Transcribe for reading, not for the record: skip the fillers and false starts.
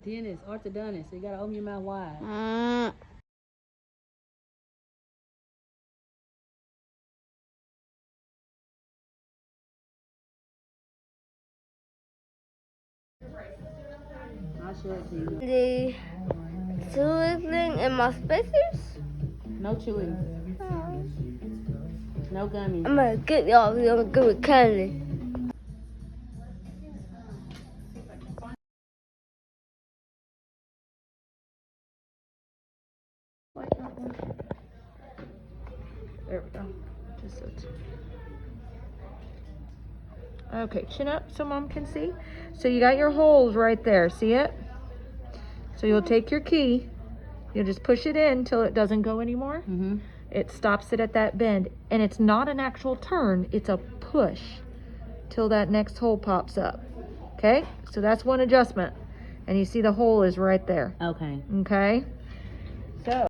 Dentist, orthodontist. So you gotta open your mouth wide. I'll show it to you. The tooling in my spacers? No chewing. No gummies. I'm gonna get y'all. I'm gonna go with Kelly. There we go. Just it. Okay, chin up so mom can see. So you got your holes right there. See it? So you'll take your key. You'll just push it in until it doesn't go anymore. It stops it at that bend. And it's not an actual turn. It's a push till that next hole pops up. Okay? So that's one adjustment. And you see the hole is right there. Okay. Okay? So